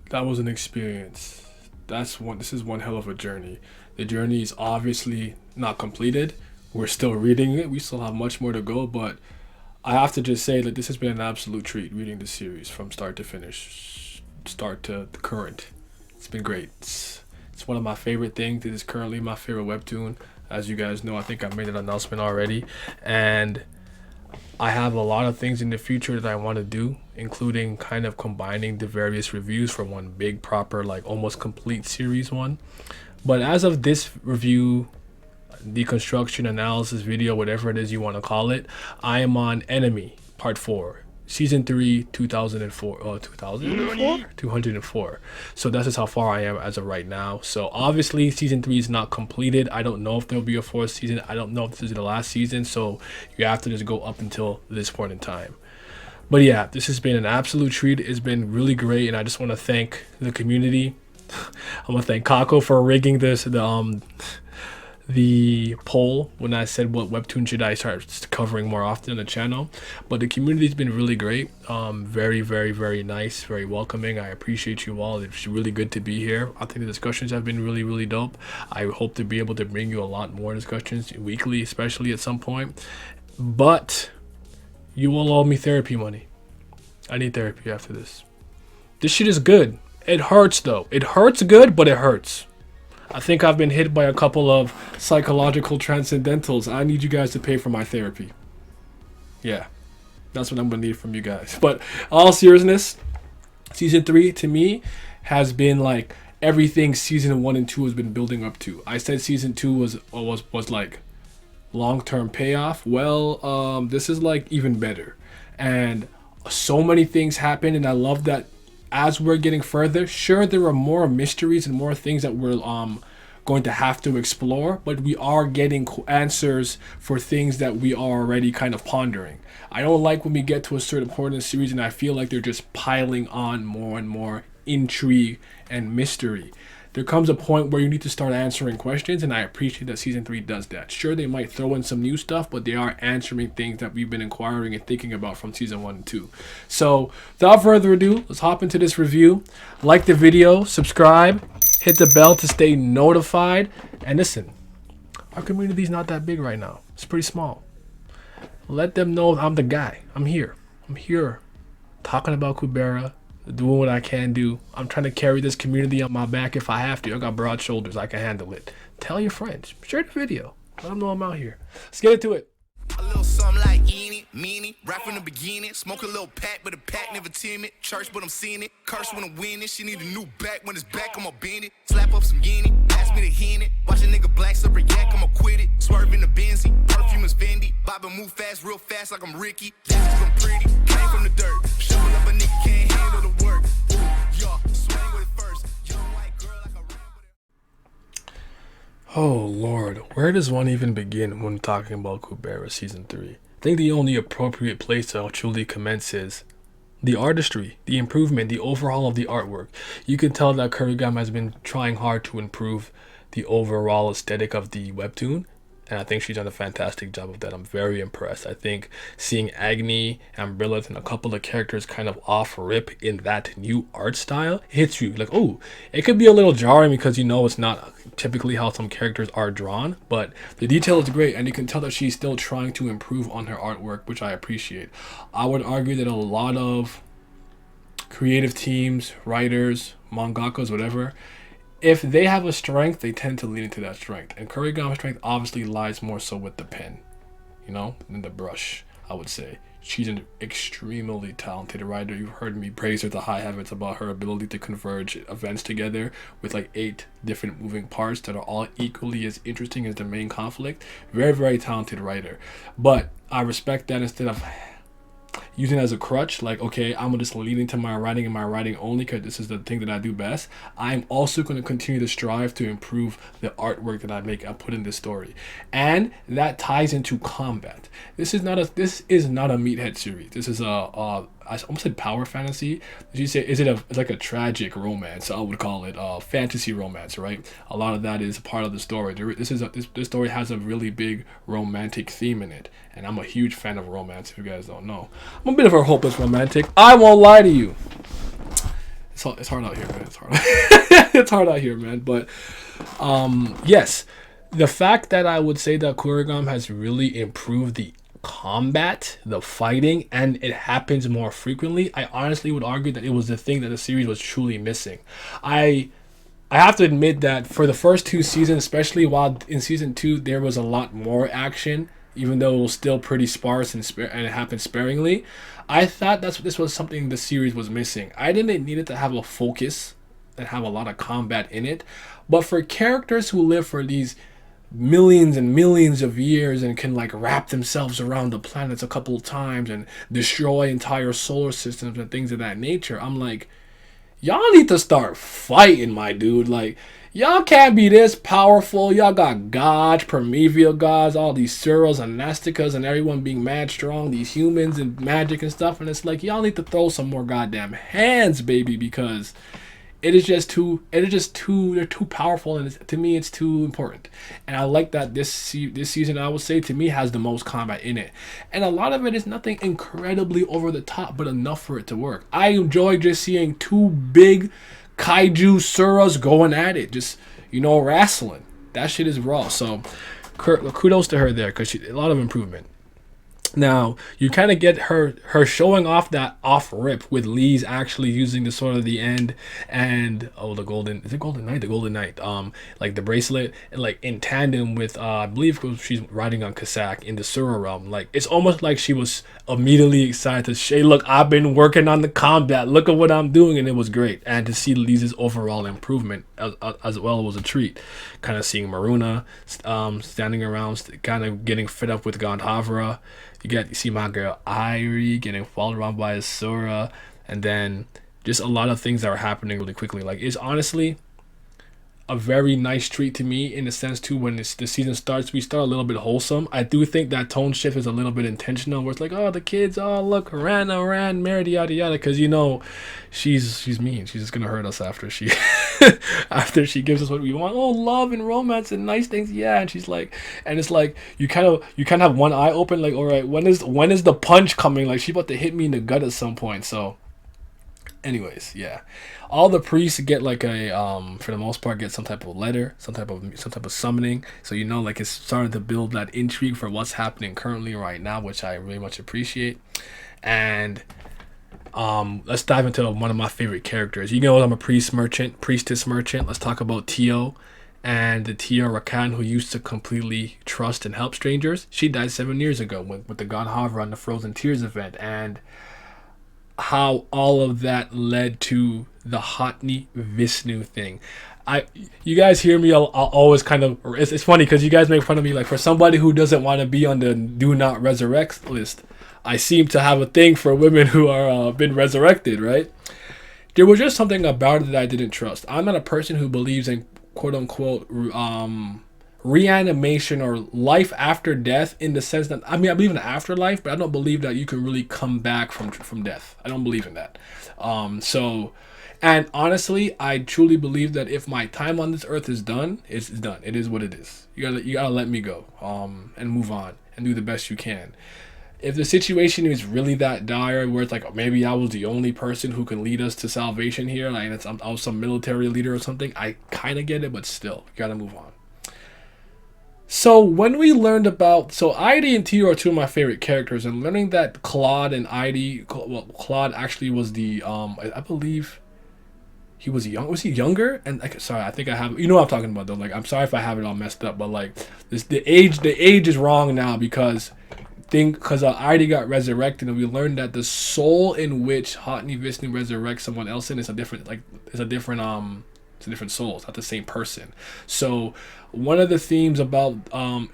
That was an experience. This is one hell of a journey. The journey is obviously not completed. We're still reading it. We still have much more to go, but I have to just say that this has been an absolute treat reading the series from start to finish, start to the current. It's been great. It's one of my favorite things. It is currently my favorite webtoon. As you guys know, I think I made an announcement already, and I have a lot of things in the future that I want to do, including kind of combining the various reviews for one big proper, like almost complete series one. But as of this review, deconstruction analysis video, whatever it is you want to call it, I am on Enemy Part 4, Season 3, 2004, 2004? 204. So that's just how far I am as of right now. So obviously Season 3 is not completed. I don't know if there'll be a fourth season. I don't know if this is the last season. So you have to just go up until this point in time. But yeah, this has been an absolute treat. It's been really great. And I just want to thank the community. I want to thank Kako for rigging the poll when I said what webtoon should I start covering more often on the channel. But the community's been really great, very, very, very nice, very welcoming. I appreciate you all. It's really good to be here. I think the discussions have been really, really dope. I hope to be able to bring you a lot more discussions weekly, especially at some point. But you will owe me therapy money. I need therapy after this. This shit is good. It hurts though. It hurts good, but it hurts. I think I've been hit by a couple of psychological transcendentals. I need you guys to pay for my therapy. Yeah, that's what I'm going to need from you guys. But all seriousness, Season 3 to me has been like everything Season 1 and 2 has been building up to. I said Season 2 was like long-term payoff. Well, this is like even better. And so many things happen, and I love that as we're getting further, sure, there are more mysteries and more things that we're going to have to explore, but we are getting answers for things that we are already kind of pondering. I don't like when we get to a certain point in the series and I feel like they're just piling on more and more intrigue and mystery. There comes a point where you need to start answering questions, and I appreciate that Season 3 does that. Sure, they might throw in some new stuff, but they are answering things that we've been inquiring and thinking about from Season 1 and 2. So, without further ado, let's hop into this review. Like the video, subscribe, hit the bell to stay notified, and listen, our community's not that big right now. It's pretty small. Let them know I'm the guy. I'm here. I'm here talking about Kubera, doing what I can do. I'm trying to carry this community on my back if I have to. I got broad shoulders. I can handle it. Tell your friends. Share the video. Let them know I'm out here. Let's get into it. A little something like eeny, meeny, right from the beginning. Smoke a little pack, but the pack never timid. Church, but I'm seeing it. Curse when I'm winning. She need a new back. When it's back, I'ma bend it. Slap up some guinea. Ask me to hit it. Watch a nigga black up react. I'ma quit it. Swerve in the Benzie. Perfume is Fendi. Bobbin' move fast, real fast, like I'm Ricky. That's 'cause I'm pretty. Came from the dirt. Showing up a nigga can't handle the work. Ooh, yeah, swing with it first. Young white girl like a ram. Oh Lord, where does one even begin when talking about Kubera Season 3? I think the only appropriate place to truly commence is the artistry, the improvement, the overhaul of the artwork. You can tell that Kurigama has been trying hard to improve the overall aesthetic of the webtoon, and I think she's done a fantastic job of that. I'm very impressed. I think seeing Agni and Brilliance and a couple of characters kind of off rip in that new art style hits you like, oh, it could be a little jarring because you know it's not typically how some characters are drawn, but the detail is great, and you can tell that she's still trying to improve on her artwork, which I appreciate. I would argue that a lot of creative teams, writers, mangakas, whatever, if they have a strength, they tend to lean into that strength. And Kurigama's strength obviously lies more so with the pen, you know, than the brush, I would say. She's an extremely talented writer. You've heard me praise her to high heavens about her ability to converge events together with like 8 different moving parts that are all equally as interesting as the main conflict. Very, very talented writer. But I respect that instead of using it as a crutch, like, okay, I'm gonna just lean into my writing and my writing only because this is the thing that I do best. I'm also going to continue to strive to improve the artwork that I put in this story, and that ties into combat. This is not a meathead series. This is I almost said power fantasy. Did you say it's like a tragic romance? I would call it fantasy romance, right? A lot of that is part of the story. This story has a really big romantic theme in it, and I'm a huge fan of romance. If you guys don't know, I'm a bit of a hopeless romantic. I won't lie to you. It's it's hard out here, man. It's hard. It's hard out here, man. But yes, the fact that I would say that Kurogam has really improved the combat, the fighting, and it happens more frequently, I honestly would argue that it was the thing that the series was truly missing. I have to admit that for the first 2 seasons, especially while in season 2 there was a lot more action, even though it was still pretty sparse and it happened sparingly, I thought this was something the series was missing. I didn't need it to have a focus and have a lot of combat in it, but for characters who live for these millions and millions of years and can like wrap themselves around the planets a couple of times and destroy entire solar systems and things of that nature, I'm like, y'all need to start fighting, my dude. Like, y'all can't be this powerful. Y'all got gods, primeval gods, all these Suros and Nastikas and everyone being mad strong, these humans and magic and stuff. And it's like, y'all need to throw some more goddamn hands, baby, because they're too powerful, and to me it's too important. And I like that this season, I would say, to me, has the most combat in it, and a lot of it is nothing incredibly over the top, but enough for it to work. I enjoy just seeing two big kaiju Suras going at it, just, wrestling. That shit is raw. So kudos to her there, because a lot of improvement. Now, you kind of get her showing off that off rip with Lee's actually using the sword of the end and the golden knight, like the bracelet, and like in tandem with I believe she's riding on Kasak in the Sura realm. Like, it's almost like she was immediately excited to say, look, I've been working on the combat, look at what I'm doing, and it was great. And to see Lee's overall improvement as well was a treat. Kind of seeing Maruna standing around, kind of getting fed up with Gandhavra. You see my girl Irie getting followed around by Asura, and then just a lot of things that are happening really quickly. Like, it's honestly a very nice treat to me, in the sense too, when the season starts, we start a little bit wholesome. I do think that tone shift is a little bit intentional, where it's like, oh, the kids, oh, look, ran, married, yada yada, because she's mean. She's just gonna hurt us after she after she gives us what we want. Oh, love and romance and nice things, yeah. And she's like, and it's like you kind of have one eye open, like, all right, when is the punch coming? Like, she about to hit me in the gut at some point. So anyways, yeah, all the priests get like a for the most part, get some type of letter, some type of summoning, so like it's starting to build that intrigue for what's happening currently right now, which I really much appreciate. And let's dive into one of my favorite characters. I'm a priestess merchant. Let's talk about Tio, and the Tio Rakan, who used to completely trust and help strangers. She died 7 years ago with the Gandhavra and the Frozen Tears event, and how all of that led to the Hotni Vishnu thing. You guys hear me, I'll always kind of, it's funny because you guys make fun of me, like, for somebody who doesn't want to be on the do not resurrect list, I seem to have a thing for women who are been resurrected, right? There was just something about it that I didn't trust. I'm not a person who believes in quote unquote reanimation or life after death, in the sense that, I believe in the afterlife, but I don't believe that you can really come back from death. I don't believe in that. And honestly, I truly believe that if my time on this earth is done, it's done. It is what it is. You gotta let me go and move on and do the best you can. If the situation is really that dire, where it's like, maybe I was the only person who can lead us to salvation here, like I was some military leader or something, I kind of get it, but still, you gotta move on. So when we learned about, Idy and Tio are two of my favorite characters, and learning that Claude and Idy, Claude actually was the, I believe he was young. Was he younger? And sorry, I think I have, what I'm talking about though. Like, I'm sorry if I have it all messed up, but like the age is wrong now, because Idy got resurrected, and we learned that the soul in which Hotni Vishnu resurrects someone else in is a different soul. It's not the same person. So one of the themes about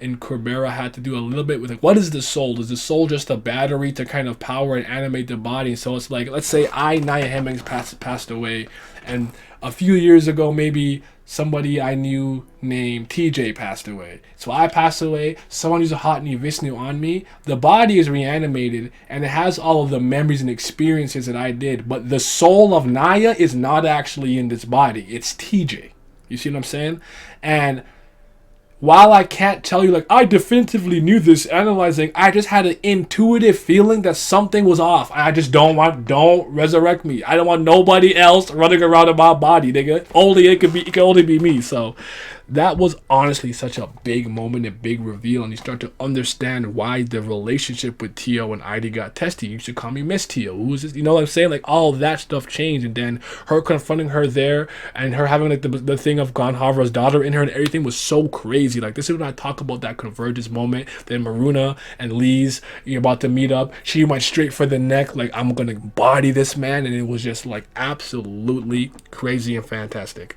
in Kubera had to do a little bit with, like, what is the soul? Is the soul just a battery to kind of power and animate the body? So it's like, let's say Naya Hemmings passed away, and a few years ago maybe somebody I knew named TJ passed away. So I passed away, someone used a Hotni Vishnu on me, the body is reanimated, and it has all of the memories and experiences that I did, but the soul of Naya is not actually in this body. It's TJ. You see what I'm saying? And while I can't tell you, like, I definitively knew this analyzing, I just had an intuitive feeling that something was off. I just don't resurrect me. I don't want nobody else running around in my body, nigga. It can only be me. So that was honestly such a big moment, a big reveal, and you start to understand why the relationship with Tio and Heidi got testy. You should call me Miss Tio. Who is this? You know what I'm saying? Like, all of that stuff changed, and then her confronting her there, and her having like the thing of Gonhavra's daughter in her, and everything was so crazy. Like, this is when I talk about that convergence moment. Then Maruna and Lee's, you're about to meet up. She went straight for the neck, like, I'm gonna body this man, and it was just like absolutely crazy and fantastic.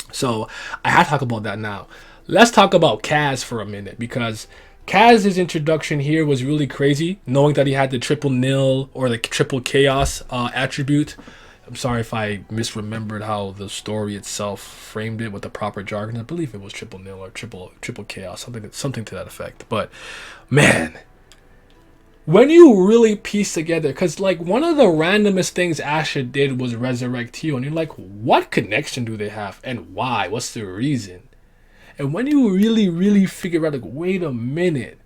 So I had to talk about that now. Let's talk about Kaz for a minute, because Kaz's introduction here was really crazy, knowing that he had the triple nil or the triple chaos attribute. I'm sorry if I misremembered how the story itself framed it with the proper jargon. I believe it was triple nil or triple chaos, something to that effect. But man, when you really piece together, because like one of the randomest things Asha did was resurrect Tio, and you're like, what connection do they have and why? What's the reason? And when you really, really figure out, like, wait a minute,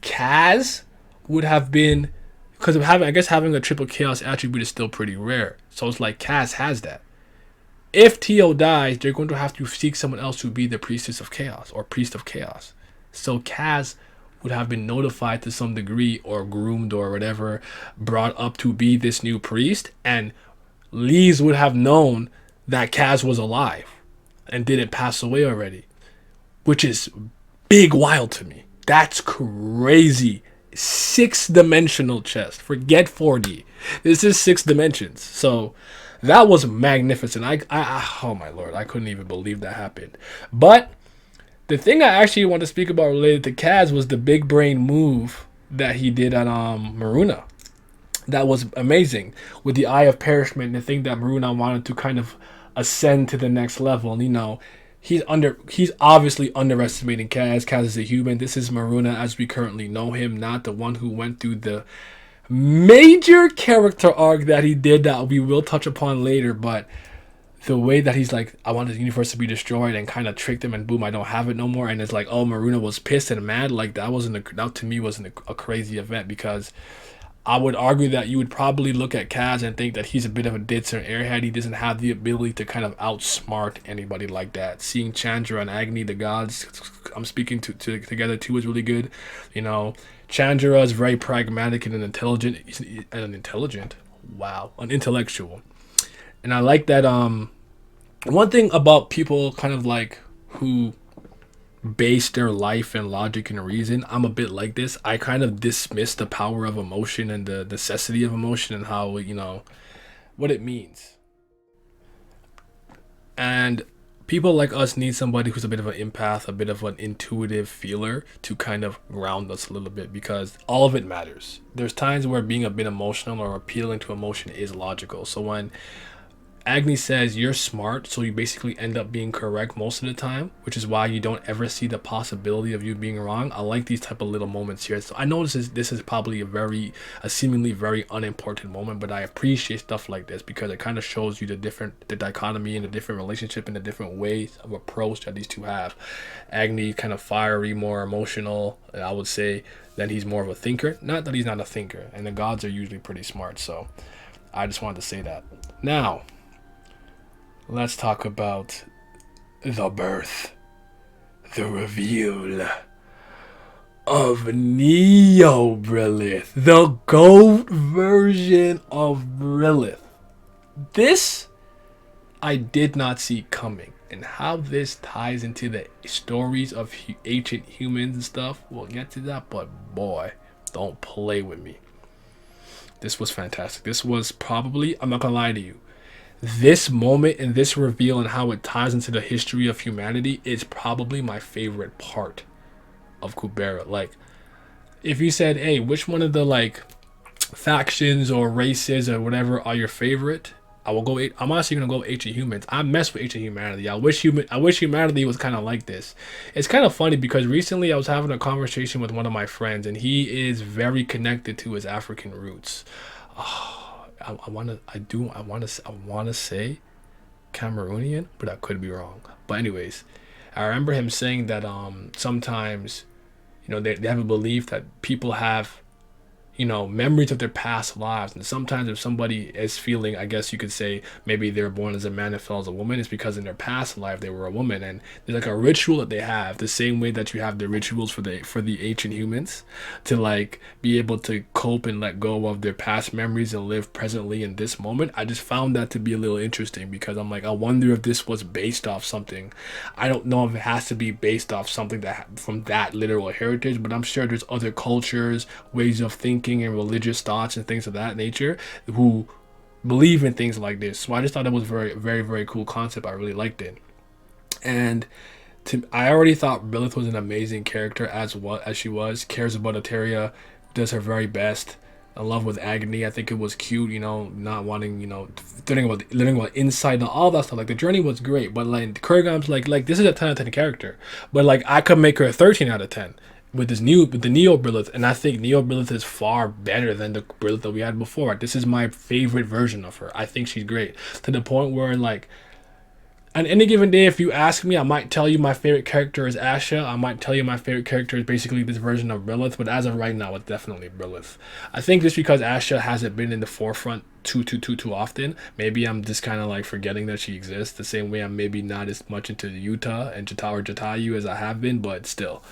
Kaz would have been, because of having a triple chaos attribute is still pretty rare. So it's like Kaz has that. If Tio dies, they're going to have to seek someone else to be the priestess of chaos or priest of chaos. So Kaz would have been notified to some degree, or groomed or whatever, brought up to be this new priest, and Lees would have known that Kaz was alive and didn't pass away already, which is big wild to me. That's crazy. 6-dimensional chess. Forget 4D. This is 6 dimensions. So that was magnificent. I oh my lord, I couldn't even believe that happened. But the thing I actually want to speak about related to Kaz was the big brain move that he did on Maruna. That was amazing, with the Eye of Perishment, the thing that Maruna wanted to kind of ascend to the next level. And you know, he's obviously underestimating Kaz. Kaz is a human. This is Maruna as we currently know him, not the one who went through the major character arc that he did that we will touch upon later. But the way that he's like, I want the universe to be destroyed, and kind of tricked him, and boom, I don't have it no more. And it's like, oh, Maruna was pissed and mad. Like, that to me wasn't a crazy event, because I would argue that you would probably look at Kaz and think that he's a bit of a ditzer and airhead. He doesn't have the ability to kind of outsmart anybody like that. Seeing Chandra and Agni, the gods I'm speaking to together too, is really good. You know, Chandra is very pragmatic and an intellectual. And I like that. One thing about people kind of like who base their life and logic and reason, I'm a bit like this. I kind of dismiss the power of emotion and the necessity of emotion and how, you know, what it means. And people like us need somebody who's a bit of an empath, a bit of an intuitive feeler to kind of ground us a little bit, because all of it matters. There's times where being a bit emotional or appealing to emotion is logical. So when Agni says you're smart, so you basically end up being correct most of the time, which is why you don't ever see the possibility of you being wrong. I like these type of little moments here. So I know this is probably a seemingly very unimportant moment, but I appreciate stuff like this because it kind of shows you the dichotomy and the different relationship and the different ways of approach that these two have. Agni kind of fiery, more emotional, and I would say that he's more of a thinker. Not that he's not a thinker, and the gods are usually pretty smart. So I just wanted to say that. Now, let's talk about the birth, the reveal of Neo Brilliance, the GOAT version of Brilliance. This I did not see coming, and how this ties into the stories of ancient humans and stuff, we'll get to that, but boy, don't play with me. This was fantastic. This was probably, I'm not gonna lie to you, this moment and this reveal and how it ties into the history of humanity is probably my favorite part of Kubera. Like, if you said, hey, which one of the like factions or races or whatever are your favorite, I'm honestly gonna go with ancient humans. I mess with ancient humanity. I wish humanity was kind of like this. It's kind of funny because recently I was having a conversation with one of my friends, and he is very connected to his African roots. I want to say Cameroonian, but I could be wrong. But anyways, I remember him saying that sometimes, they have a belief that people have, memories of their past lives. And sometimes if somebody is feeling, I guess you could say, maybe they were born as a man and fell as a woman, it's because in their past life they were a woman. And there's like a ritual that they have, the same way that you have the rituals for the ancient humans, to like be able to cope and let go of their past memories and live presently in this moment. I just found that to be a little interesting, because I'm like, I wonder if this was based off something. I don't know if it has to be based off something that from that literal heritage, but I'm sure there's other cultures, ways of thinking, and religious thoughts and things of that nature who believe in things like this. So I just thought it was very, very, very cool concept. I really liked it. And I already thought Brilliance was an amazing character as she was. Cares about Eteria, does her very best. In love with Agony. I think it was cute, not wanting, learning about insight and all that stuff. Like the journey was great, but like Kurgan's like this is a 10 out of 10 character, but like I could make her a 13 out of 10 with the Neo Brilliance, and I think Neo Brilliance is far better than the Brilliance that we had before. This is my favorite version of her. I think she's great, to the point where like on any given day, if you ask me, I might tell you my favorite character is Asha. I might tell you my favorite character is basically this version of Brilliance, but as of right now, it's definitely Brilliance. I think just because Asha hasn't been in the forefront too often, maybe I'm just kind of like forgetting that she exists. The same way I'm maybe not as much into Yuta and Jatayu as I have been, but still,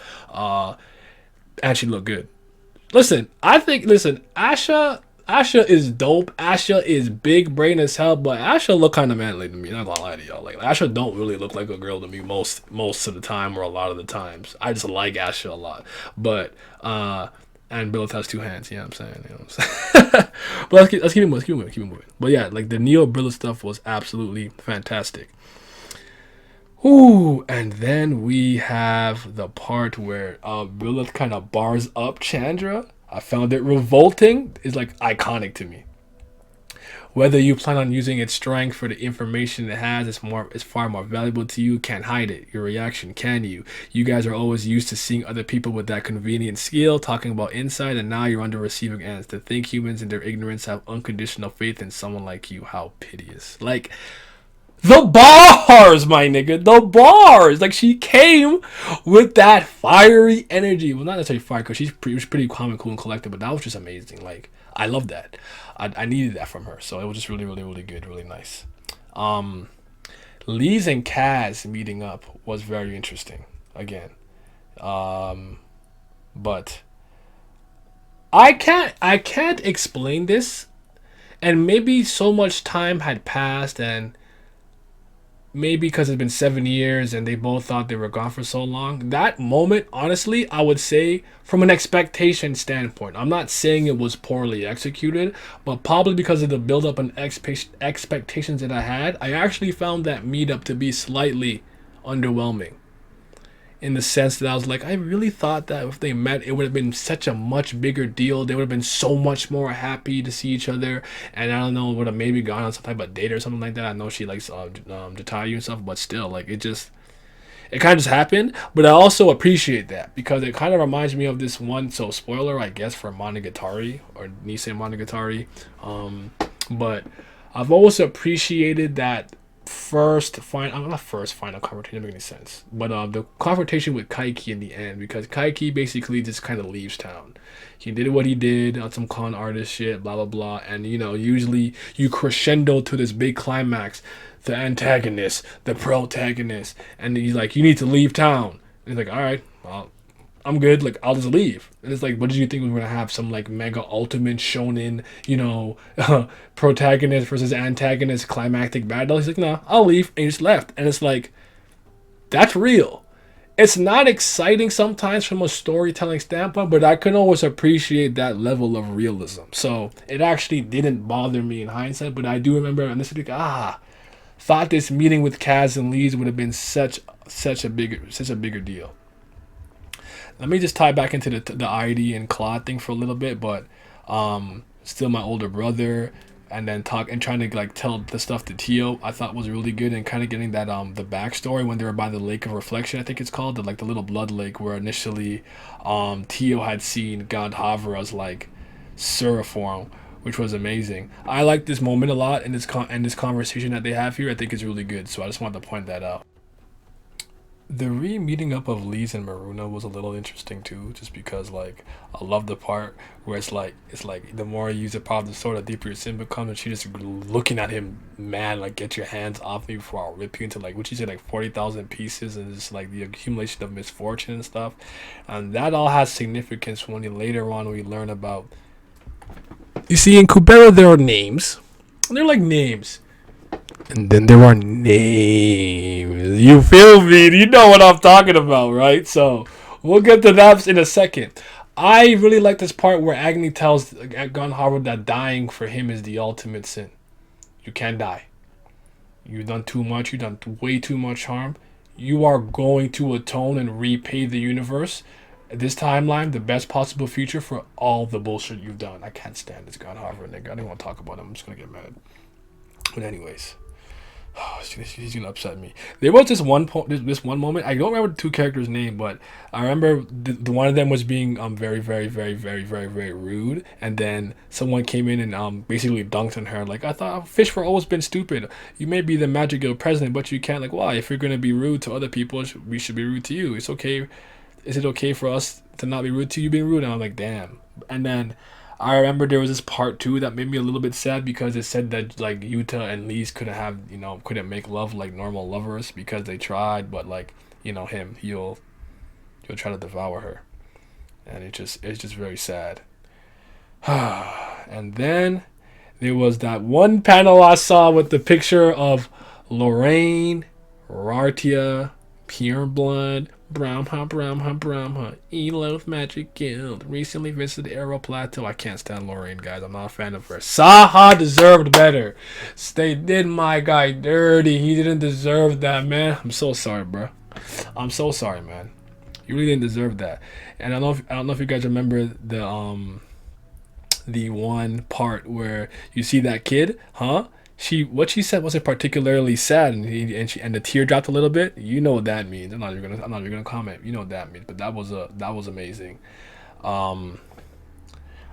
and she looked good. Listen, Asha is dope. Asha is big brain as hell, but Asha look kind of manly to me. Not gonna lie to y'all. Like Asha don't really look like a girl to me most of the time, or a lot of the times. I just like Asha a lot, but and Brilliance has two hands. You know what I'm saying? You know what I'm saying? But let's keep it moving. But yeah, like the Neo Brilliance stuff was absolutely fantastic. Ooh, and then we have the part where Brilliance kind of bars up Chandra. I found it revolting. It's like iconic to me. Whether you plan on using its strength for the information it has, it's far more valuable to you. Can't hide it. Your reaction, can you? You guys are always used to seeing other people with that convenient skill, talking about insight, and now you're on the receiving ends. To think humans in their ignorance have unconditional faith in someone like you. How piteous. Like, the bars, my nigga, the bars. Like, she came with that fiery energy. Well, not necessarily fire, because she was pretty calm and cool and collected, but that was just amazing. Like, I love that. I needed that from her, so it was just really, really, really good, really nice. Lee's and Kaz meeting up was very interesting, again. But I can't explain this, and maybe so much time had passed, and maybe because it's been 7 years and they both thought they were gone for so long. That moment, honestly, I would say from an expectation standpoint, I'm not saying it was poorly executed, but probably because of the build-up and expectations that I had, I actually found that meetup to be slightly underwhelming. In the sense that I was like, I really thought that if they met, it would have been such a much bigger deal. They would have been so much more happy to see each other. And I don't know, would have maybe gone on some type of date or something like that. I know she likes Jatayu and stuff, but still, like, it kind of just happened. But I also appreciate that, because it kind of reminds me of this one, so spoiler, I guess, for Monogatari, or Nisei Monogatari. But I've always appreciated that not first final confrontation, doesn't make any sense, but the confrontation with Kaiki in the end, because Kaiki basically just kind of leaves town. He did what he did on some con artist shit, blah blah blah, and usually you crescendo to this big climax, the antagonist, the protagonist, and he's like, you need to leave town, and he's like, all right, well, I'm good, like, I'll just leave. And it's like, what did you think we were gonna have? Some like mega ultimate shonen, protagonist versus antagonist climactic battle? He's like, no, I'll leave, and he just left. And it's like, that's real. It's not exciting sometimes from a storytelling standpoint, but I can always appreciate that level of realism. So it actually didn't bother me in hindsight, but I do remember on this week, thought this meeting with Kaz and Lee's would have been such a bigger deal. Let me just tie back into the ID and Claude thing for a little bit, but still my older brother, and then trying to like tell the stuff to Tio, I thought was really good, and kind of getting that the backstory when they were by the Lake of Reflection, I think it's called, the little blood lake, where initially Tio had seen Gandhavara's like Sura form, which was amazing. I like this moment a lot, and this conversation that they have here, I think is really good, so I just wanted to point that out. The re-meeting up of Lise and Maruna was a little interesting too, just because like I love the part where it's like the more you use the power of the sword, the deeper your sin becomes, and she just looking at him, man, like get your hands off me before I'll rip you into like what she said, like 40,000 pieces, and just like the accumulation of misfortune and stuff, and that all has significance when later on we learn about. You see, in Kubera there are names, they're like names. And then there are names. You feel me? You know what I'm talking about, right? So we'll get to that in a second. I really like this part where Agni tells Gun Harvard that dying for him is the ultimate sin. You can't die. You've done too much. You've done way too much harm. You are going to atone and repay the universe at this timeline the best possible future for all the bullshit you've done. I can't stand this Gun Harvard nigga. I don't want to talk about him. I'm just gonna get mad. But anyways. Oh, he's gonna upset me. There was this one moment. I don't remember the two characters' name, but I remember the one of them was being very, very, very, very, very, very rude, and then someone came in and basically dunked on her. Like, I thought fish for always been stupid. You may be the Magic Guild president, but you can't. Like, why? If you're gonna be rude to other people, we should be rude to you. It's okay. Is it okay for us to not be rude to you being rude? And I'm like, damn. And then I remember there was this part too that made me a little bit sad because it said that like Yuta and Lise couldn't make love like normal lovers because they tried, but like he'll try to devour her, and it's just very sad. And then there was that one panel I saw with the picture of Lorraine, Rartia, Pureblood, Brahma, Elo's Magic Guild. Recently visited Arrow Plateau. I can't stand Lorraine, guys. I'm not a fan of her. Saha deserved better. They did my guy dirty. He didn't deserve that, man. I'm so sorry, bro. I'm so sorry, man. You really didn't deserve that. And I don't know if you guys remember the one part where you see that kid, huh? What she said wasn't particularly sad, and the tear dropped a little bit. You know what that means. I'm not even gonna comment. You know what that means. But that was amazing. But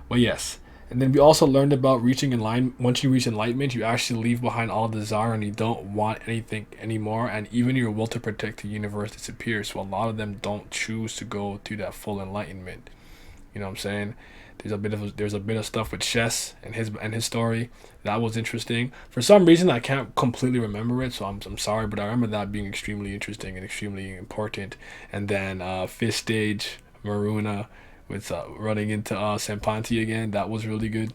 yes, and then we also learned about reaching enlightenment. Once you reach enlightenment, you actually leave behind all desire, and you don't want anything anymore. And even your will to protect the universe disappears. So a lot of them don't choose to go to that full enlightenment. You know what I'm saying? There's a bit of stuff with Chess and his story that was interesting. For some reason, I can't completely remember it, so I'm sorry, but I remember that being extremely interesting and extremely important. And then fifth stage Maruna with running into Sampanti again, that was really good.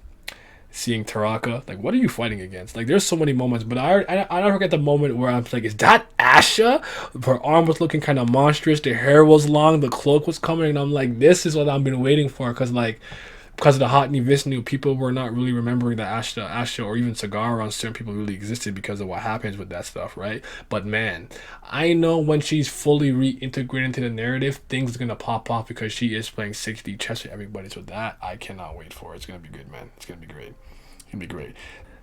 Seeing Taraka, like, what are you fighting against? Like, there's so many moments, but I don't forget the moment where I'm like, is that Asha? Her arm was looking kind of monstrous, the hair was long, the cloak was coming, and I'm like, this is what I've been waiting for, because of the Hotni Vishnu, people were not really remembering that Asha, or even Sagara on certain people really existed because of what happens with that stuff, right? But man, I know when she's fully reintegrated into the narrative, things are gonna pop off because she is playing 6D chess with everybody. So that I cannot wait for. It's gonna be good, man. It's gonna be great. It's gonna be great.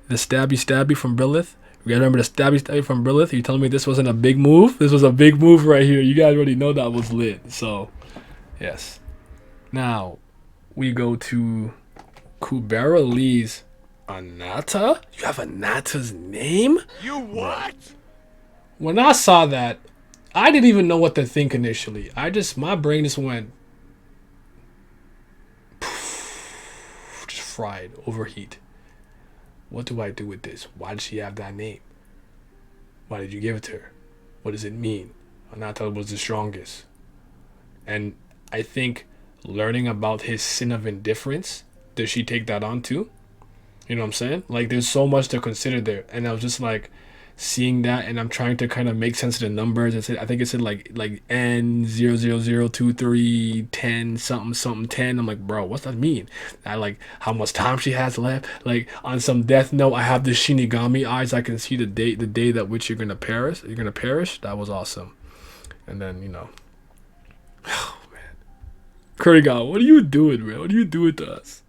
The stabby from Brilliance. You guys remember the stabby from Brilliance? You telling me this wasn't a big move? This was a big move right here. You guys already know that was lit. So, yes. Now, we go to Kubera Lee's Anata? You have Anata's name? You what? When I saw that, I didn't even know what to think initially. My brain just went, just fried, overheat. What do I do with this? Why does she have that name? Why did you give it to her? What does it mean? Anata was the strongest. And I think learning about his sin of indifference, does she take that on too? You know what I'm saying? Like, there's so much to consider there. And I was just like seeing that, and I'm trying to kind of make sense of the numbers. I think it said like N0002310 something 10. I'm like, bro, what's that mean? I like how much time she has left. Like, on some death note, I have the Shinigami eyes. I can see the day that which you're gonna perish. That was awesome. And then oh man, Kurigan, what are you doing, man? What are you doing to us?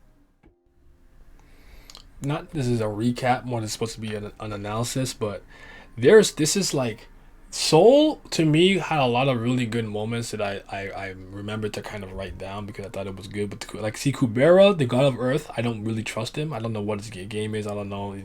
This is a recap more than supposed to be an analysis, but this is like Soul to me had a lot of really good moments that I remember to kind of write down because I thought it was good. But like, see, Kubera, the god of Earth, I don't really trust him. I don't know what his game is. I don't know.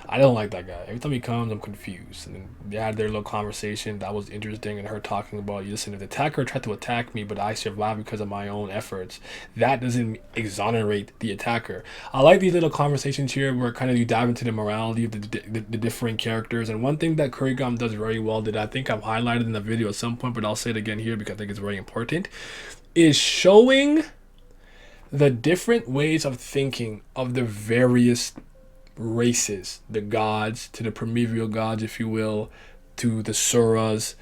I don't like that guy. Every time he comes, I'm confused. And then they had their little conversation that was interesting, and her talking about, listen, if the attacker tried to attack me, but I survived because of my own efforts, that doesn't exonerate the attacker. I like these little conversations here where kind of you dive into the morality of the different characters. And one thing that Kurigam does very well that I think I've highlighted in the video at some point, but I'll say it again here because I think it's very important, is showing the different ways of thinking of the various races, the gods, to the primeval gods, if you will, to the Suras,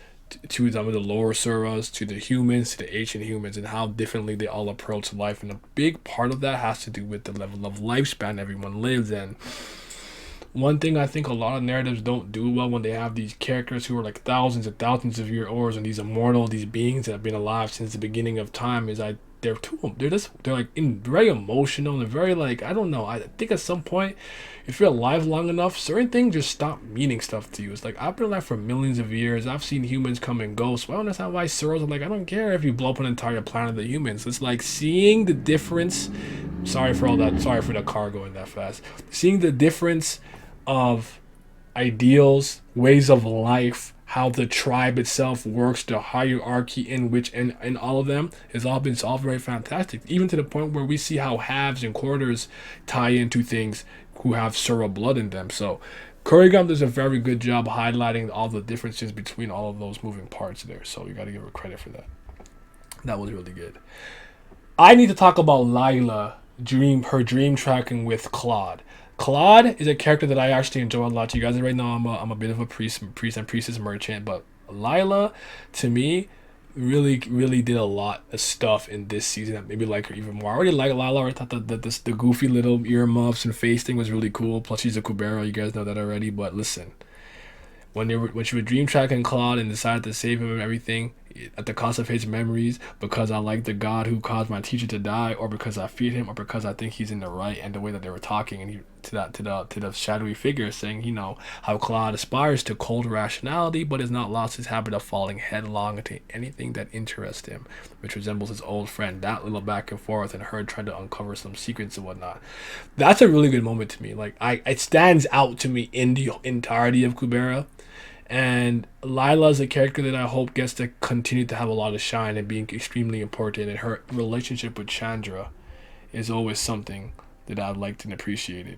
to some of the lower Suras, to the humans, to the ancient humans, and how differently they all approach life. And a big part of that has to do with the level of lifespan everyone lives in. One thing I think a lot of narratives don't do well when they have these characters who are like thousands and thousands of years old, and these immortal, these beings that have been alive since the beginning of time, is they're like very emotional and very, like, I don't know. I think at some point, if you're alive long enough, certain things just stop meaning stuff to you. It's like, I've been alive for millions of years. I've seen humans come and go. So I don't understand why Soros are like, I don't care if you blow up an entire planet of humans. It's like seeing the difference. Sorry for all that. Sorry for the car going that fast. Seeing the difference of ideals, ways of life, how the tribe itself works, the hierarchy in which, and all of them has all been solved very fantastic. Even to the point where we see how halves and quarters tie into things who have Sura blood in them. So Kurigam does a very good job highlighting all the differences between all of those moving parts there. So you got to give her credit for that. That was really good. I need to talk about Lila, her dream tracking with Claude. Claude is a character that I actually enjoy a lot. You guys already know I'm a bit of a priest and priestess merchant, but Lila, to me, really did a lot of stuff in this season that maybe like her even more. I already like Lila. I thought that the goofy little earmuffs and face thing was really cool. Plus she's a Kubera. You guys know that already. But listen, when she was dream tracking Claude and decided to save him and everything at the cost of his memories, because I like the god who caused my teacher to die, or because I feed him, or because I think he's in the right, and the way that they were talking, and he to the shadowy figure saying, how Claude aspires to cold rationality, but has not lost his habit of falling headlong into anything that interests him, which resembles his old friend. That little back and forth, and her trying to uncover some secrets and whatnot. That's a really good moment to me. Like, it stands out to me in the entirety of Kubera. And Lila is a character that I hope gets to continue to have a lot of shine and being extremely important. And her relationship with Chandra is always something that I've liked and appreciated.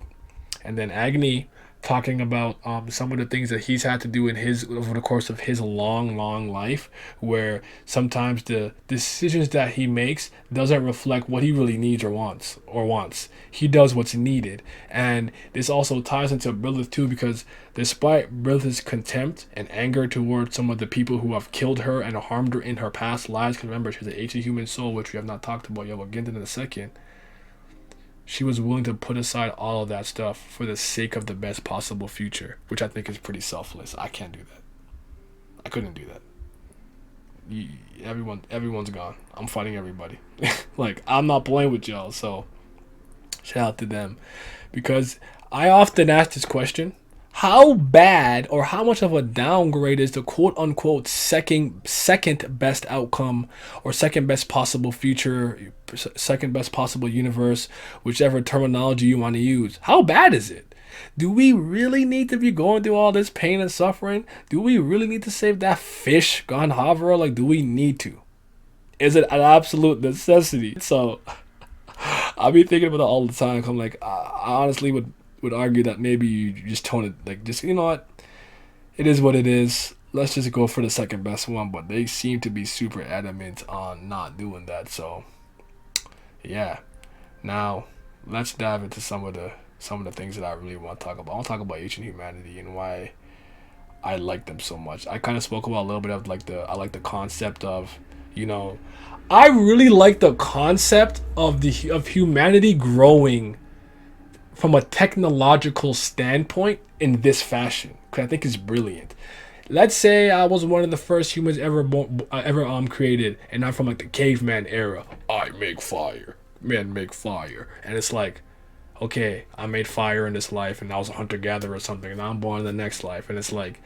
And then Agni talking about some of the things that he's had to do in his over the course of his long life, where sometimes the decisions that he makes doesn't reflect what he really needs or wants. He does what's needed. And this also ties into Brilliance too, because despite Brilliance's contempt and anger towards some of the people who have killed her and harmed her in her past lives, because remember, she's an ancient human soul, which we have not talked about yet. We'll get into in a second. She was willing to put aside all of that stuff for the sake of the best possible future, which I think is pretty selfless. I can't do that. I couldn't do that. Everyone's gone. I'm fighting everybody. Like, I'm not playing with y'all, so shout out to them. Because I often ask this question: how bad or how much of a downgrade is the quote-unquote second best outcome, or second best possible future, second best possible universe, whichever terminology you want to use? How bad is it? Do we really need to be going through all this pain and suffering? Do we really need to save that fish, Ganhavara? Like, do we need to? Is it an absolute necessity? So I'll be thinking about it all the time. I'm like, I honestly would argue that maybe you just tone it, like, just, you know what, it is what it is, let's just go for the second best one. But they seem to be super adamant on not doing that. So yeah, now let's dive into some of the things that I really want to talk about. I want to talk about ancient humanity and why I like them so much. I kind of spoke about a little bit of I like the concept of, I really like the concept of humanity growing from a technological standpoint in this fashion, because I think it's brilliant. Let's say I was one of the first humans ever created, and I'm from like the caveman era. I make fire, men make fire, and it's like, okay, I made fire in this life, and I was a hunter gatherer or something, and now I'm born in the next life, and it's like,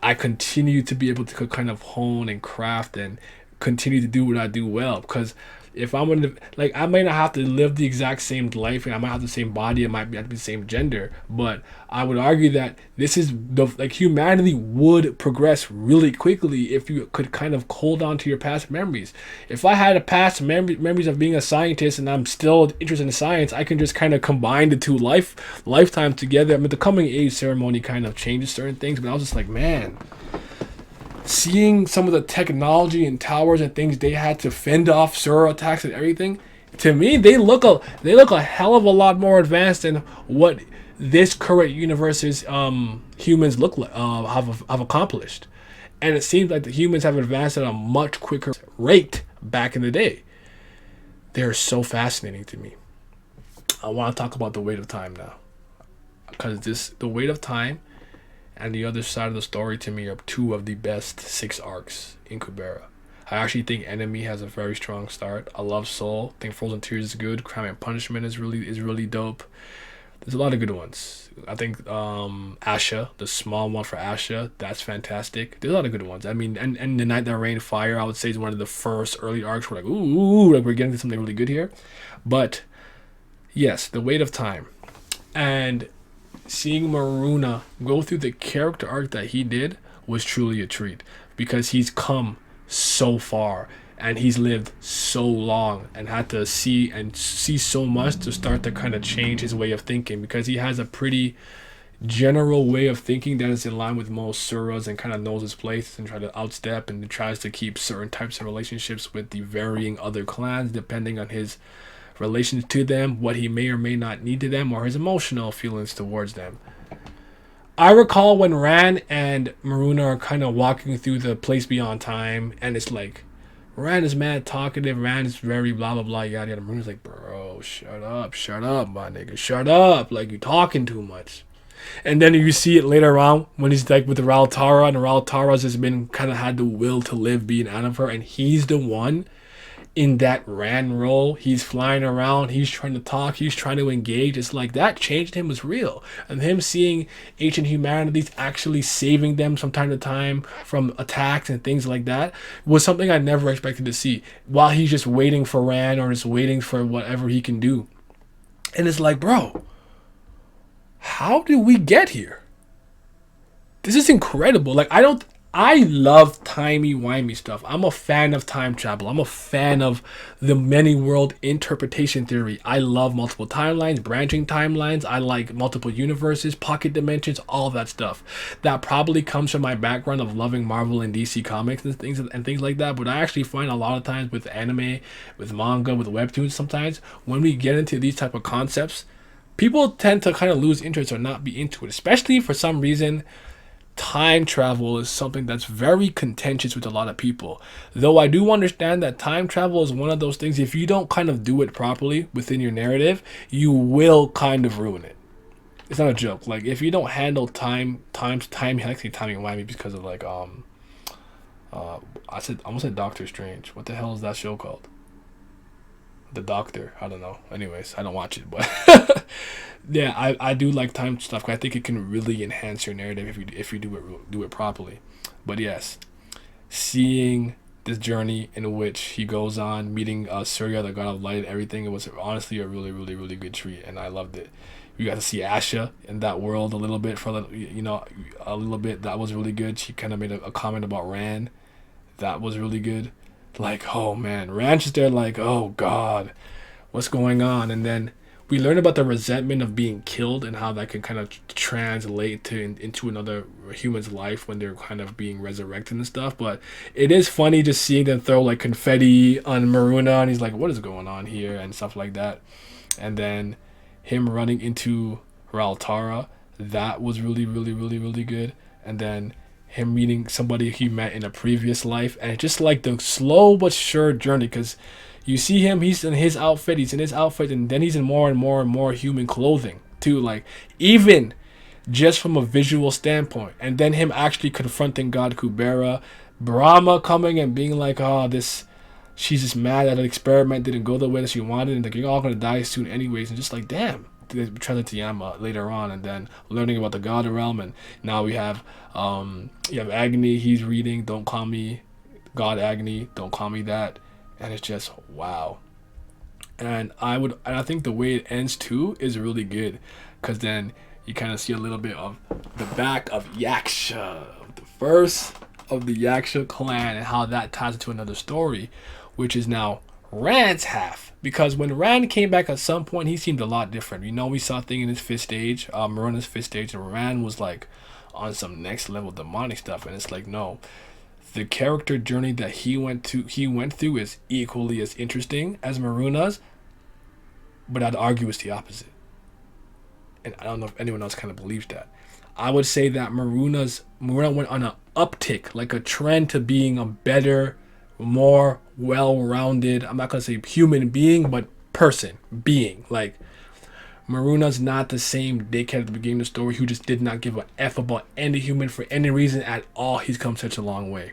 I continue to be able to kind of hone and craft and continue to do what I do well. Because if I'm gonna, like, I might not have to live the exact same life, and I might have the same body, I might be have the same gender, but I would argue that this is the, like, humanity would progress really quickly if you could kind of hold on to your past memories. If I had a past memories of being a scientist and I'm still interested in science, I can just kind of combine the two lifetimes together. I mean, the coming age ceremony kind of changes certain things, but I was just like, man, seeing some of the technology and towers and things they had to fend off Sura attacks and everything, to me they look a hell of a lot more advanced than what this current universe's humans look like, have accomplished. And it seems like the humans have advanced at a much quicker rate back in the day. They're so fascinating to me. I want to talk about the weight of time now, because the weight of time and the other side of the story to me are two of the best 6 arcs in Kubera. I actually think Enemy has a very strong start. I love Soul. I think Frozen Tears is good. Crime and Punishment is really dope. There's a lot of good ones. I think Asha, the small one for Asha, that's fantastic. There's a lot of good ones. I mean, and The Night That Rained Fire, I would say, is one of the first early arcs where, like, ooh, like, we're getting to something really good here. But yes, the weight of time. And seeing Maruna go through the character arc that he did was truly a treat, because he's come so far and he's lived so long and had to see so much to start to kind of change his way of thinking, because he has a pretty general way of thinking that is in line with most Suras and kind of knows his place and try to outstep and tries to keep certain types of relationships with the varying other clans depending on his relations to them, what he may or may not need to them, or his emotional feelings towards them. I recall when Ran and Maruna are kind of walking through the place beyond time, and it's like, Ran is mad talkative, Ran is very blah blah blah yada yada. Maruna's like, bro, shut up, my nigga, shut up, like, you talking too much. And then you see it later on when he's like with the Raltara, and Raltara's has been kind of had the will to live being out of her, and he's the one in that Ran role. He's flying around, he's trying to talk, he's trying to engage. It's like that changed him was real. And him seeing ancient humanities actually saving them from time to time from attacks and things like that was something I never expected to see, while he's just waiting for Ran or just waiting for whatever he can do. And it's like, bro, how did we get here? This is incredible. Like, I love timey-wimey stuff. I'm a fan of time travel. I'm a fan of the many world interpretation theory. I love multiple timelines, branching timelines. I like multiple universes, pocket dimensions, all that stuff. That probably comes from my background of loving Marvel and DC comics and things like that. But I actually find a lot of times with anime, with manga, with webtoons, sometimes when we get into these type of concepts, people tend to kind of lose interest or not be into it, especially for some reason. Time travel is something that's very contentious with a lot of people. Though I do understand that time travel is one of those things, if you don't kind of do it properly within your narrative, you will kind of ruin it. It's not a joke. Like, if you don't handle time, I like to say timey-wimey because of, like, I almost said Doctor Strange. What the hell is that show called? The Doctor. I don't know. Anyways, I don't watch it, but yeah, I do like time stuff. I think it can really enhance your narrative if you do it properly. But yes, seeing this journey in which he goes on, meeting Surya, the god of light, and everything, it was honestly a really good treat, and I loved it. We got to see Asha in that world a little bit a little bit. That was really good. She kind of made a comment about Ran. That was really good. Like, oh man, Ranch is there like, oh god, what's going on? And then we learn about the resentment of being killed and how that can kind of translate into another human's life when they're kind of being resurrected and stuff. But it is funny just seeing them throw like confetti on Maruna, and he's like, what is going on here? And stuff like that. And then him running into Raltara, that was really good. And then him meeting somebody he met in a previous life, and just like the slow but sure journey, because you see him, he's in his outfit, and then he's in more and more human clothing too, like, even just from a visual standpoint. And then him actually confronting God Kubera, Brahma coming and being like, oh, she's just mad that an experiment didn't go the way that she wanted, and like, you're all gonna die soon anyways. And just like, damn, translate to Yama later on, and then learning about the God realm, and now we have you have Agni. He's reading "Don't call me God Agni, don't call me that," and it's just wow. And I think the way it ends too is really good, because then you kind of see a little bit of the back of Yaksha, the first of the Yaksha clan, and how that ties into another story, which is now Rand's half. Because when Rand came back at some point, he seemed a lot different. We saw things in his fifth stage, Maruna's fifth stage, and Rand was like on some next level demonic stuff, and it's like, no, the character journey that he went through is equally as interesting as Maruna's, but I'd argue it's the opposite. And I don't know if anyone else kind of believes that. I would say that Maruna went on an uptick, like a trend to being a better, more well-rounded, I'm not going to say human being, but being. Like, Maruna's not the same dickhead at the beginning of the story who just did not give a F about any human for any reason at all. He's come such a long way.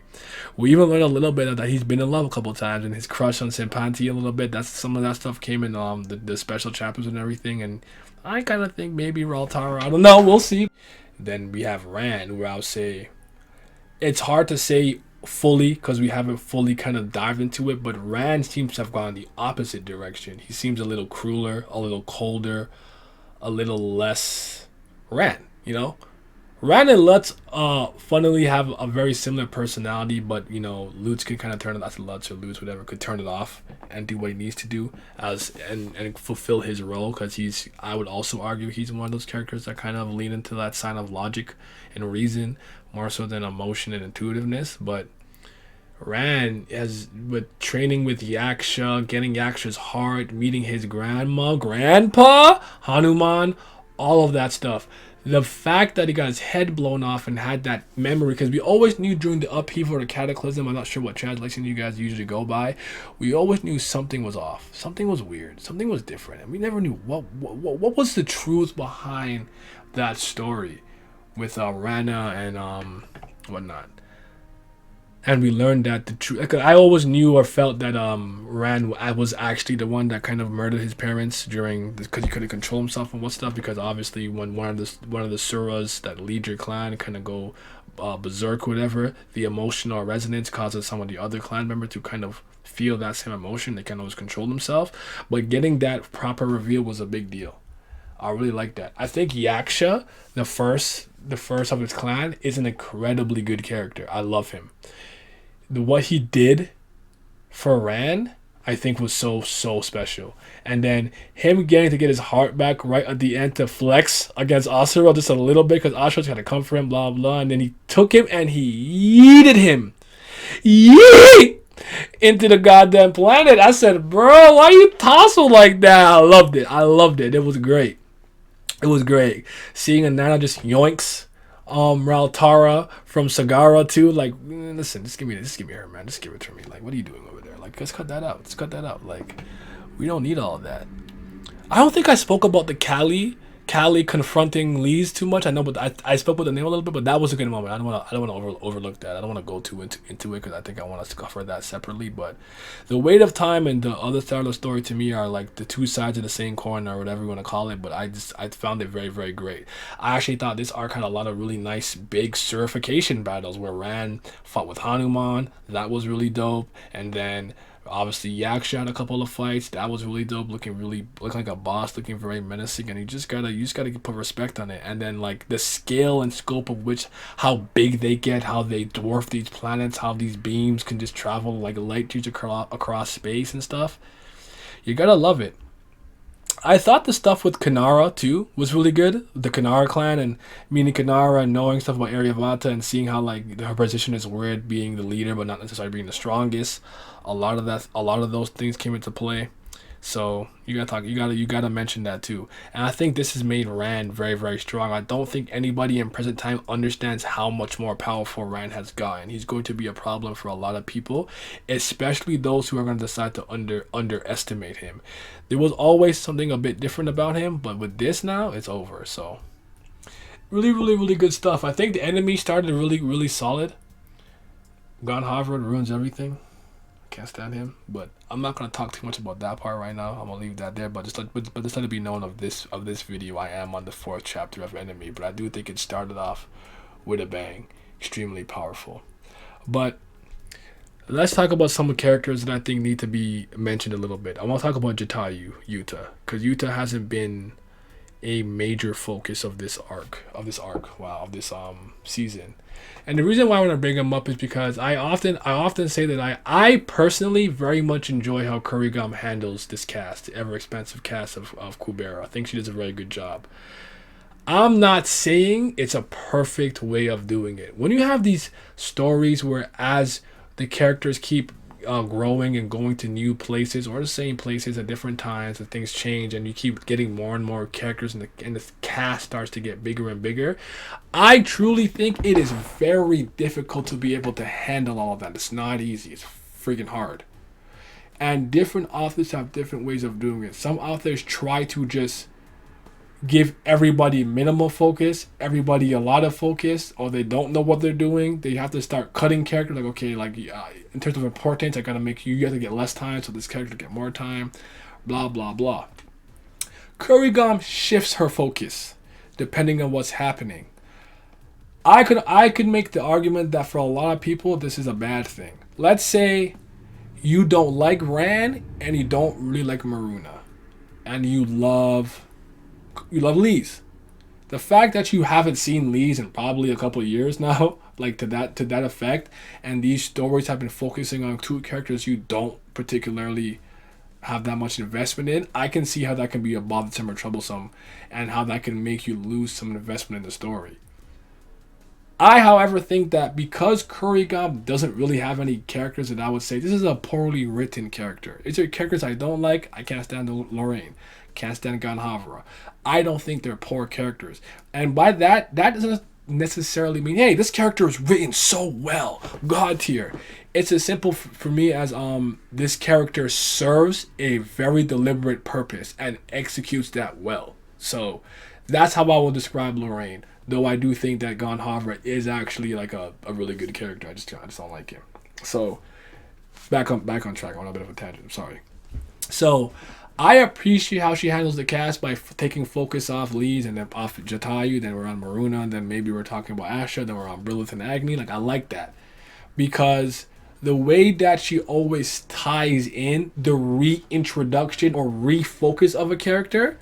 We even learned a little bit of that he's been in love a couple of times, and his crush on Senpanti a little bit. Some of that stuff came in the special chapters and everything, and I kind of think maybe Raltara, I don't know, we'll see. Then we have Rand, where I'll say it's hard to say fully because we haven't fully kind of dived into it, but Rand seems to have gone the opposite direction. He seems a little crueler, a little colder, a little less Rand, Rand and Lutz funnily have a very similar personality, but Lutz can kind of turn it off. Lutz or Lutz, whatever, could turn it off and do what he needs to do and fulfill his role, because I would also argue he's one of those characters that kind of lean into that sign of logic and reason more so than emotion and intuitiveness. But Rand has, with training with Yaksha, getting Yaksha's heart, meeting his grandpa, Hanuman, all of that stuff. The fact that he got his head blown off and had that memory, because we always knew during the upheaval or the cataclysm, I'm not sure what translation you guys usually go by, we always knew something was off, something was weird, something was different, and we never knew what was the truth behind that story with Rana and whatnot. And we learned that the truth. Like, I always knew or felt that Rand was actually the one that kind of murdered his parents because he couldn't control himself and what stuff. Because obviously, when one of the Suras that lead your clan kind of go berserk, whatever, the emotional resonance causes some of the other clan members to kind of feel that same emotion. They can't always control themselves. But getting that proper reveal was a big deal. I really like that. I think Yaksha, the first of his clan, is an incredibly good character. I love him. What he did for Rand, I think, was so special. And then him getting to get his heart back right at the end to flex against Asura just a little bit, because Asura's got to come for him, blah, blah. And then he took him and he yeeted him. Yeet! Into the goddamn planet. I said, bro, why you tossle like that? I loved it. It was great. Seeing Anana just yoinks Raltara from Sagara too. Like, listen, just give me her, man. Just give it to me. Like, what are you doing over there? Like, let's cut that out. Like, we don't need all of that. I don't think I spoke about the Callie confronting Lee's too much. I know, but I spoke with the name a little bit, but that was a good moment. I don't want to overlook that. I don't want to go too into it, because I think I want us to cover that separately. But the weight of time and the other side of the story to me are like the two sides of the same coin, or whatever you want to call it. But I found it very, very great. I actually thought this arc had a lot of really nice big certification battles where Rand fought with Hanuman. That was really dope. And then obviously Yaksha had a couple of fights. That was really dope, looking like a boss, looking very menacing, and you just gotta put respect on it. And then like the scale and scope of how big they get, how they dwarf these planets, how these beams can just travel like light years across space and stuff. You gotta love it. I thought the stuff with Kanara too was really good. The Kanara clan, and meeting Kanara and knowing stuff about Aryavata and seeing how like her position is weird, being the leader but not necessarily being the strongest. A lot of those things came into play. So you gotta mention that too. And I think this has made Rand very, very strong. I don't think anybody in present time understands how much more powerful Rand has gotten. He's going to be a problem for a lot of people, especially those who are going to decide to underestimate him. There was always something a bit different about him, but with this now, it's over. So really, really, really good stuff. I think the enemy started really, really solid. Gone Harvard ruins everything. Can't stand him. But I'm not gonna talk too much about that part right now. I'm gonna leave that there. But just let it be known of this video. I am on the 4th chapter of Enemy, but I do think it started off with a bang. Extremely powerful. But let's talk about some characters that I think need to be mentioned a little bit. I want to talk about Jatayu, Yuta, because Yuta hasn't been a major focus of this season. And the reason why I want to bring him up is because I often say that I personally very much enjoy how Kurigam handles this cast, the ever expansive cast of Kubera. I think she does a very good job. I'm not saying it's a perfect way of doing it. When you have these stories where as the characters keep growing and going to new places or the same places at different times and things change and you keep getting more and more characters and the cast starts to get bigger and bigger, I truly think it is very difficult to be able to handle all of that. It's not easy. It's freaking hard. And different authors have different ways of doing it. Some authors try to just give everybody minimal focus, everybody a lot of focus, or they don't know what they're doing. They have to start cutting characters. Like, okay, like in terms of importance, I gotta make you have to get less time, so this character get more time. Blah blah blah. Kurigam shifts her focus depending on what's happening. I could make the argument that for a lot of people this is a bad thing. Let's say you don't like Ran and you don't really like Maruna, and you love Lee's. The fact that you haven't seen Lee's in probably a couple of years now, like to that effect, and these stories have been focusing on two characters you don't particularly have that much investment in, I can see how that can be a bothersome or troublesome, and how that can make you lose some investment in the story. I, however, think that because Kurigam doesn't really have any characters that I would say this is a poorly written character. It's characters I don't like. I can't stand Lorraine. Can't stand Ganhavra. I don't think they're poor characters. And by that doesn't necessarily mean, hey, this character is written so well. God tier. It's as simple for me as this character serves a very deliberate purpose and executes that well. So that's how I will describe Lorraine. Though I do think that Ganhavra is actually like a really good character. I just don't like him. So back on track. I'm on a bit of a tangent. I'm sorry. So I appreciate how she handles the cast by taking focus off Lee's and then off Jatayu. Then we're on Maruna, and then maybe we're talking about Asha. Then we're on Brilliance and Agni. Like, I like that because the way that she always ties in the reintroduction or refocus of a character,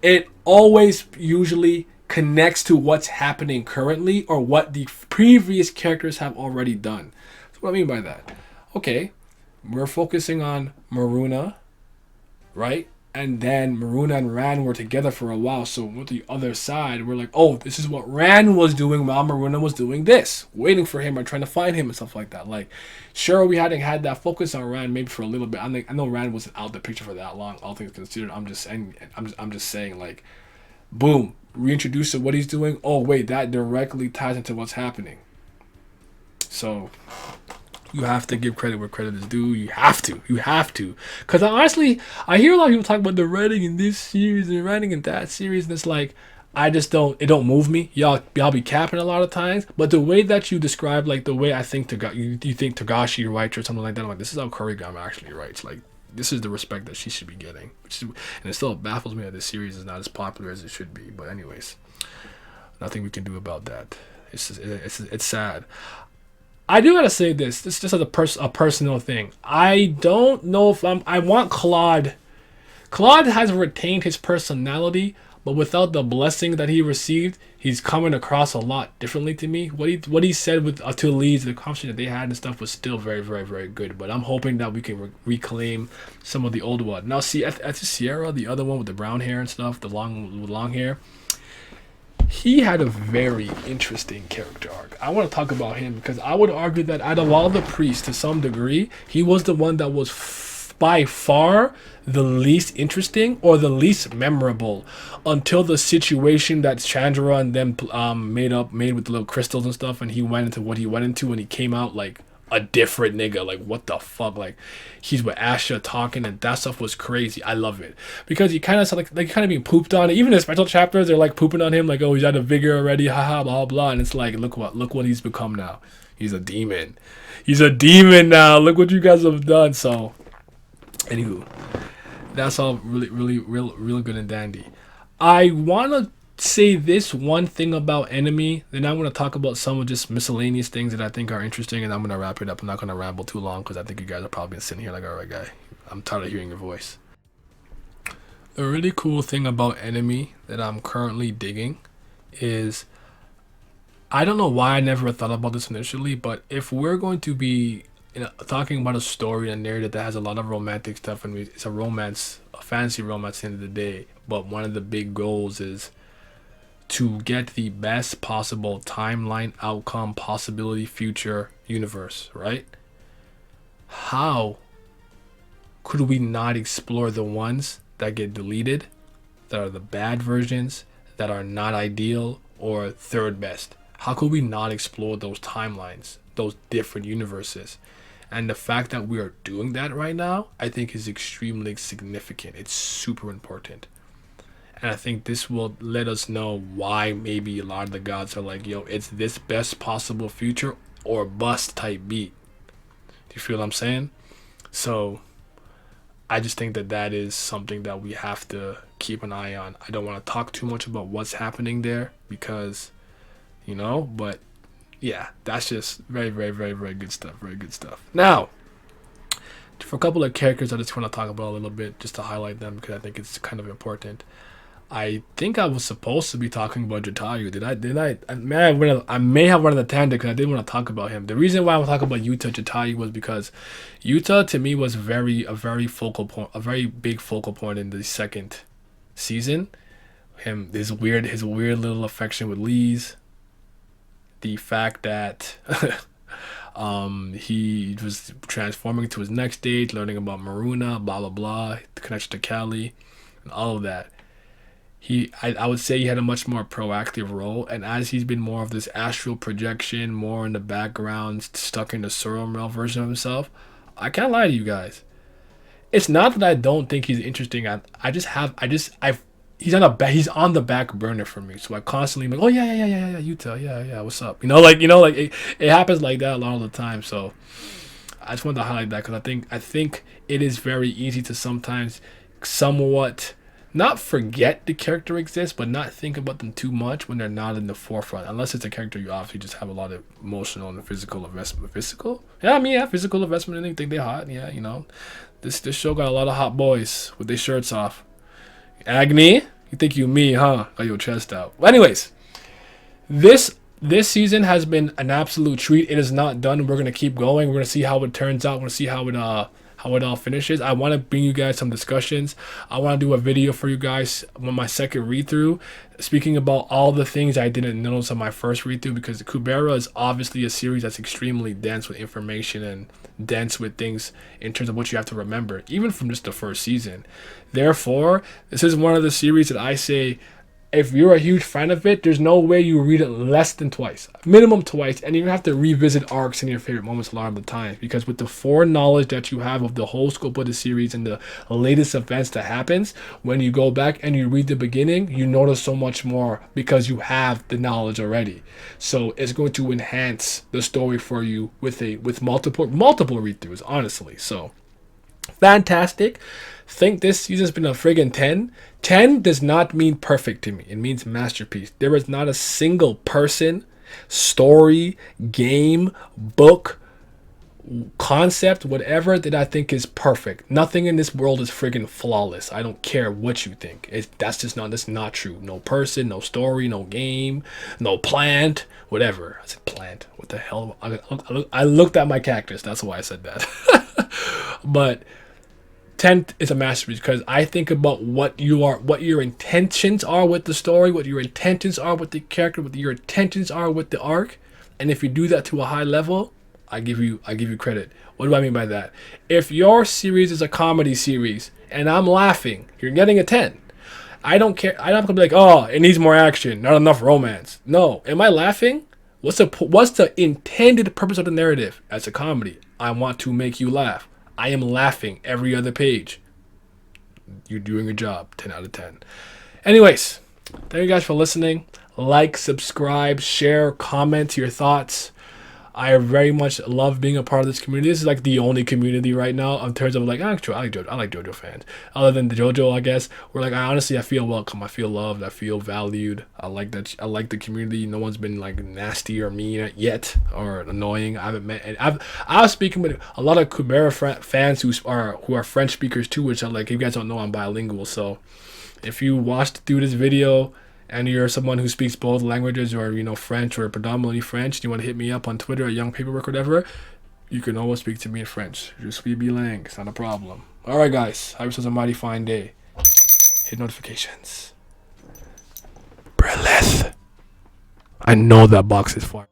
it always usually connects to what's happening currently or what the previous characters have already done. So what I mean by that, okay, we're focusing on Maruna, right? And then Maruna and Ran were together for a while. So with the other side, we're like, oh, this is what Ran was doing while Maruna was doing this, waiting for him or trying to find him and stuff like that. Like, sure, we hadn't had that focus on Ran maybe for a little bit. I know Ran wasn't out the picture for that long, all things considered. I'm just saying, like, boom, reintroduce to what he's doing. Oh wait, that directly ties into what's happening. So you have to give credit where credit is due. You have to. Because honestly, I hear a lot of people talk about the writing in this series and writing in that series, and it's like, it don't move me. Y'all be capping a lot of times, but the way that you describe, like the way I think you think Togashi writes or something like that, I'm like, this is how Kurigama actually writes. Like, this is the respect that she should be getting. And it still baffles me that this series is not as popular as it should be. But anyways, nothing we can do about that. It's sad. I do gotta say this. This is just a personal thing. I don't know if I want Claude. Claude has retained his personality, but without the blessing that he received, he's coming across a lot differently to me. What he said with to Leeds, the conversation that they had and stuff was still very, very, very good. But I'm hoping that we can reclaim some of the old one. Now, see, at Sierra, the other one with the brown hair and stuff, the long hair, he had a very interesting character arc. I want to talk about him because I would argue that out of all the priests, to some degree, he was the one that was by far the least interesting or the least memorable until the situation that Chandra and them made with the little crystals and stuff, and he went into what he went into, and he came out like a different nigga. Like, what the fuck? Like, he's with Asha talking, and that stuff was crazy. I love it because he kind of like kind of being pooped on. Even in special chapters, they're like pooping on him, like, oh, he's out of vigor already, haha, blah blah. And it's like, look what he's become now. He's a demon. He's a demon now. Look what you guys have done. So, anywho, that's all real good and dandy. I want to say this one thing about Enemy, then I'm going to talk about some of just miscellaneous things that I think are interesting, and I'm going to wrap it up. I'm not going to ramble too long because I think you guys are probably sitting here like, all right, guy, I'm tired of hearing your voice. A really cool thing about Enemy that I'm currently digging is, I don't know why I never thought about this initially, but if we're going to be talking about a story and narrative that has a lot of romantic stuff, and it's a romance, a fantasy romance at the end of the day, but one of the big goals is to get the best possible timeline, outcome, possibility, future universe, right? How could we not explore the ones that get deleted, that are the bad versions, that are not ideal or third best? How could we not explore those timelines, those different universes? And the fact that we are doing that right now, I think is extremely significant. It's super important. And I think this will let us know why maybe a lot of the gods are like, yo, it's this best possible future or bust type beat. Do you feel what I'm saying? So I just think that that is something that we have to keep an eye on. I don't want to talk too much about what's happening there because, but yeah, that's just very, very, very, very good stuff. Very good stuff. Now, for a couple of characters, I just want to talk about a little bit just to highlight them because I think it's kind of important. I think I was supposed to be talking about Jatayu. Did I? I may have run on a tangent because I didn't want to talk about him. The reason why I was talking about Yuta Jatayu was because Yuta to me was a very big focal point in the second season. His weird little affection with Lise. The fact that he was transforming to his next stage, learning about Maruna, blah blah blah, the connection to Cali, and all of that. I would say he had a much more proactive role, and as he's been more of this astral projection, more in the background, stuck in the Surreal Realm version of himself, I can't lie to you guys. It's not that I don't think he's interesting. He's on the back burner for me. So I constantly like, oh yeah, Yuta, yeah, what's up? It happens like that a lot of the time. So I just wanted to highlight that because I think it is very easy to sometimes somewhat not forget the character exists, but not think about them too much when they're not in the forefront. Unless it's a character you obviously just have a lot of emotional and physical investment. Physical? Yeah, physical investment. And you think they're hot. Yeah, This show got a lot of hot boys with their shirts off. Agni? You think you me, huh? Got your chest out. But anyways, this season has been an absolute treat. It is not done. We're gonna keep going. We're gonna see how it turns out. We're gonna see how it all finishes. I want to bring you guys some discussions. I want to do a video for you guys on my second read through, speaking about all the things I didn't notice on my first read through, because Kubera is obviously a series that's extremely dense with information and dense with things in terms of what you have to remember, even from just the first season. Therefore, this is one of the series that I say, if you're a huge fan of it, there's no way you read it less than twice, minimum twice, and you have to revisit arcs and your favorite moments a lot of the time, because with the foreknowledge that you have of the whole scope of the series and the latest events that happens, when you go back and you read the beginning, you notice so much more because you have the knowledge already. So it's going to enhance the story for you with multiple read-throughs, honestly. So fantastic. Think this season's been a friggin' 10. 10 does not mean perfect to me. It means masterpiece. There is not a single person, story, game, book, concept, whatever that I think is perfect. Nothing in this world is friggin' flawless. I don't care what you think. That's not true. No person, no story, no game, no plant, whatever. I said plant. What the hell? I looked at my cactus. That's why I said that. But 10 is a masterpiece because I think about what your intentions are with the story, what your intentions are with the character, what your intentions are with the arc, and if you do that to a high level, I give you credit. What do I mean by that? If your series is a comedy series and I'm laughing, you're getting a 10. I don't care. I'm not gonna be like, oh, it needs more action, not enough romance. No, am I laughing? What's the intended purpose of the narrative? As a comedy, I want to make you laugh. I am laughing every other page. You're doing your job. 10 out of 10. Anyways, thank you guys for listening. Like, subscribe, share, comment your thoughts. I very much love being a part of this community. This is like the only community right now in terms of like actually I like JoJo fans. Other than the JoJo, I guess, where like I feel welcome. I feel loved. I feel valued. I like that. I like the community. No one's been like nasty or mean yet or annoying. I haven't met. And I was speaking with a lot of Kubera fans who are French speakers too, which I like. You guys don't know I'm bilingual, so if you watched through this video and you're someone who speaks both languages, or French or predominantly French, and you want to hit me up on Twitter at Young Paperwork or whatever, you can always speak to me in French. Je suis bilingue. It's not a problem. All right, guys. Have yourselves a mighty fine day. Hit notifications. Brilliance. I know that box is fire.